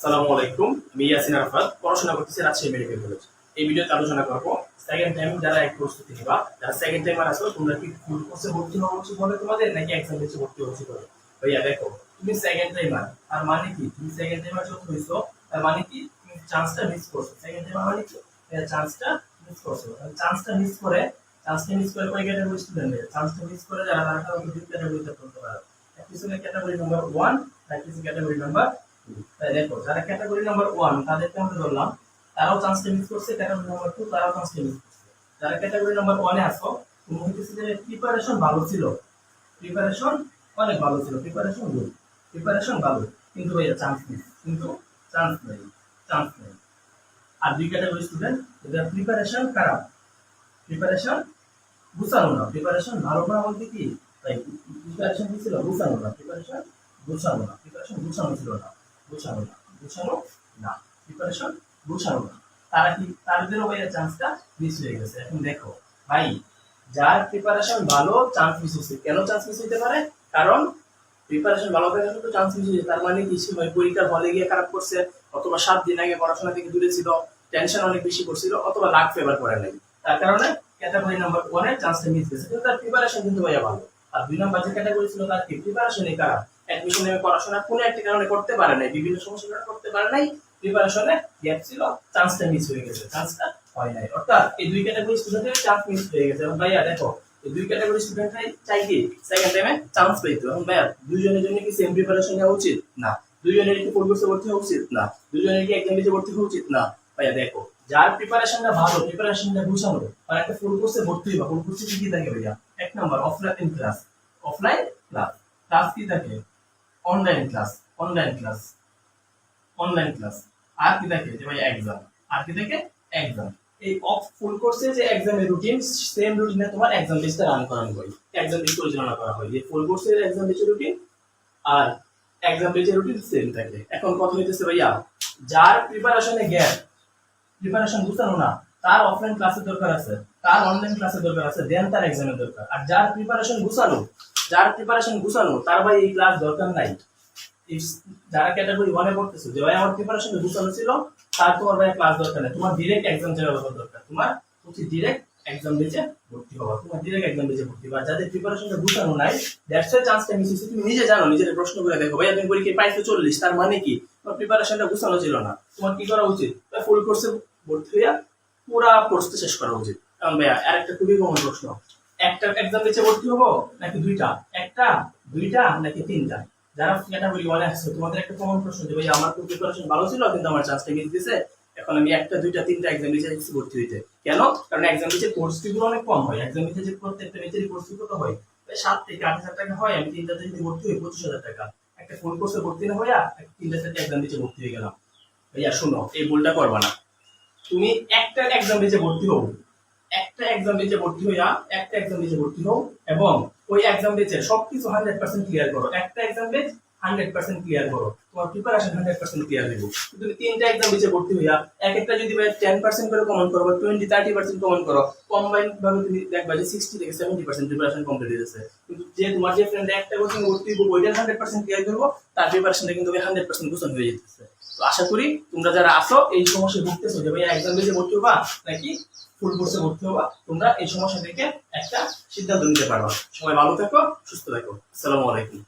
আসসালামু আলাইকুম, আমি ইয়াসিন আরাফাত, পড়াশোনা করতেছি রাজশাহী মেডিকেল কলেজ। এই ভিডিওতে আলোচনা করব সেকেন্ড টাইম যারা এক প্রস্তুতি নিবা, যারা সেকেন্ড টাইমার আছো, তোমরা কি ফুল কোর্সে ভর্তি হওয়া উচিত বলে তোমাদের নাকি এক্সাম বেসে ভর্তি হওয়া উচিত বলে? ভাইয়া দেখো, তুমি সেকেন্ড টাইমার, তার মানে কি তুমি সেকেন্ড টাইমার যত হইছো, তার মানে কি তুমি চান্সটা মিস করছো। সেকেন্ড টাইমার মানে কি চান্সটা মিস করছো। চান্সটা মিস করে কয় ক্যাটাগরি স্টুডেন্ট, চান্সটা মিস করে যারা তারা দুই ক্যাটাগরিতে পড়তে পারে। এক কিছু ক্যাটাগরি নাম্বার 1, আর কিছু ক্যাটাগরি নাম্বার 2। তাই দেখো, যারা ক্যাটাগরি নাম্বার 1 তাদেরকে আমরা ধরলাম, তারাও চান্সটা মিস করছে। ক্যাটাগরি নাম্বার 2 তারাও চান্সটা মিস করছে। যারা ক্যাটাগরি নাম্বার 1 এ আছো, তুমি হইতেছে যে প্রিপারেশন ভালো ছিল, প্রিপারেশন অনেক ভালো ছিল, প্রিপারেশন গুড, প্রিপারেশন ভালো, কিন্তু ভাইয়া চান্স মিস, কিন্তু চান্স নেই। আর দুই ক্যাটাগরি স্টুডেন্ট, যাদের প্রিপারেশন খারাপ, প্রিপারেশন গুছানো না, প্রিপারেশন ভালো না বলতে কি, তাই প্রিপারেশন কি ছিল, গুছানো না, প্রিপারেশন গুছানো না, প্রিপারেশন গুছানো ছিল না, গুছানো না, গুছানো না, প্রিপারেশন গুছানো না। তারা কি, তাদেরও ভাইয়া চান্সটা মিস হয়ে গেছে। এখন দেখো ভাই, যার প্রিপারেশন ভালো চান্স মিস হচ্ছে, কেন চান্স মিস হতে পারে? কারণ প্রিপারেশন ভালো থাকার জন্য চান্স মিস হয়েছে। তার মানে কি, সময় পরীক্ষার হলে গিয়ে খারাপ করছে, অথবা 7 দিন আগে পড়াশোনা থেকে দূরে ছিল, টেনশন অনেক বেশি করছিল, অথবা লাক ফেভার করে নাই, তার কারণে ক্যাটাগরি নাম্বার 1 এর চান্সটা মিস গেছে। কিন্তু তার প্রিপারেশন কিন্তু ভাইয়া ভালো। আর 2 নাম্বার যে ক্যাটাগরি ছিল, তার কি প্রিপারেশনই খারাপ, অ্যাডমিশনে পড়াশোনা কোনো একটা কারণে করতে পারে নাই, বিভিন্ন সমস্যার কারণে করতে পারে নাই, প্রিপারেশনে গ্যাপ ছিল, চান্সটা মিস হয়ে গেছে, চান্সটা হয় নাই। অর্থাৎ এই দুই ক্যাটাগরি স্টুডেন্টের চান্স মিস হয়ে গেছে। এবং ভাইয়া দেখো, এই দুই ক্যাটাগরি স্টুডেন্টরাই চাই কি সেকেন্ড টাইমে চান্স পেতো। এখন ভাইয়া দুইজনের জন্য কি সেম প্রিপারেশন নেওয়া উচিত? না। দুইজনের কি ফুল কোর্সে ভর্তি হওয়া উচিত? না। দুইজনের কি এক্সাম দিতে ভর্তি হওয়া উচিত? না। ভাইয়া দেখো, যার প্রিপারেশনটা ভালো, প্রিপারেশনটা গুছানো, আর একটা ফুল কোর্সে ভর্তি হইবা, ফুল কোর্সে কি থাকে ভাইয়া? এক number offline class, offline class, class কি থাকে? Online class, online class, online class. আর কি থাকে যে ভাই এক্সাম, আর কি থাকে এক্সাম। এই অফ ফুল কোর্সে যে এক্সামের রুটিন, সেম রুটিনে তোমার এক্সাম লিস্টটা রান করানো হয়, এক্সাম লিস্ট পরিচালনা করা হয়। যে ফুল কোর্সের এক্সাম লিস্টের রুটিন আর এক্সাম লিস্টের রুটিন সেম থাকে। এখন কথা হইতেছে ভাইয়া, যার প্রিপারেশনে গ্যাপ, প্রিপারেশন গুছানো না, তার অফলাইন ক্লাসের দরকার আছে, তার অনলাইন ক্লাসের দরকার আছে, দেন তার এক্সামের দরকার। আর যার প্রিপারেশন গুছানো, যার প্রিপারেশন গুছানো, তার ভাই এই ক্লাস দরকার নাই। যারা ক্যাটাগরি 1 এ পড়তেছো, যে ভাই আমার প্রিপারেশন গুছানো ছিল, তার তোমার ভাই ক্লাস দরকার নাই, তোমার ডাইরেক্ট এক্সাম যাওয়া দরকার, তোমার উচিত ডাইরেক্ট এক্সাম বেচে ভর্তি হওয়া, তোমার ডাইরেক্ট এক্সাম বেচে ভর্তি হওয়া। যাদের প্রিপারেশনটা গুছানো নাই, দ্যাটস ওয়াই চান্সটা মিস হইছে। তুমি নিজে জানো, নিজের প্রশ্ন করে দেখো, ভাই তুমি পরীক্ষায় পাইছো 40, তার মানে কি তোমার প্রিপারেশনটা গুছানো ছিল না। তোমার কি করা উচিত? ফুল কোর্সে ভর্তি হইয়া পুরা কোর্সটা শেষ করা উচিত। কারণ ভাইয়া আরেকটা খুবই কমন প্রশ্ন, একটা এক্সাম বেচে ভর্তি হবো নাকি দুইটা, একটা দুইটা নাকি তিনটা? যারা ক্যাটাগরি 1 এ আছে, তোমাদের একটা কমন প্রশ্ন যে ভাই আমার প্রিপারেশন ভালো ছিল, কিন্তু আমার চান্সটা মিস দিয়েছে, এখন আমি একটা দুইটা তিনটা এক্সাম বেচে ভর্তি হইতে। কেন? কারণ এক্সাম বেচে কোর্স ফি গুলো অনেক কম হয়। এক্সাম বেচে যে প্রত্যেকটা বেচেরই কোর্স ফি কত হয়? 7 থেকে 8,000 টাকা হয়। আমি তিনটাতে যদি ভর্তি হই 25,000 টাকা। একটা ফুল কোর্সে ভর্তি না হইয়া তিনটা চারটা এক্সাম বেচে ভর্তি হয়ে গেলাম। ভাইয়া শুনো, এই ভুলটা করবা না। তুমি একটা এক্সাম বেচে ভর্তি হও, একটা এক্সাম বেচে ভর্তি হইয়া একটা এক্সাম বেচে ভর্তি হও, এবং ওই এক্সাম বেচে সবকিছু 100% ক্লিয়ার করো। একটা এক্সাম বেচ 100% ক্লিয়ার করো, তোমার প্রিপারেশন 100% ক্লিয়ার দিব। তুমি তিনটা এক্সাম বেচে ভর্তি হইয়া এক একটা যদি 10% করে কমন করো বা 20-30% কমন করো, কম্বাইন্ড ভাবে তুমি দেখবা যে 60 থেকে 70% প্রিপারেশন কমপ্লিট হয়ে যাচ্ছে। কিন্তু যে তোমার যে ফ্রেন্ড একটা কোচিং ভর্তি হইব, ওইটা 100% ক্লিয়ার করবো, তার প্রিপারেশনটা কিন্তু 100% গোছানো হয়ে যেতেছে। তো আশা করি তোমরা যারা আসো, এই সমস্যায় ভুগতেছো যে ভাই এক্সাম বেচে ভর্তি হবা নাকি ফুল কোর্সে ভর্তি হবা, তোমরা এই সমস্যা থেকে একটা সিদ্ধান্ত নিতে পারবা। সবাই ভালো থাকো, সুস্থ থাকো। আসসালামু আলাইকুম।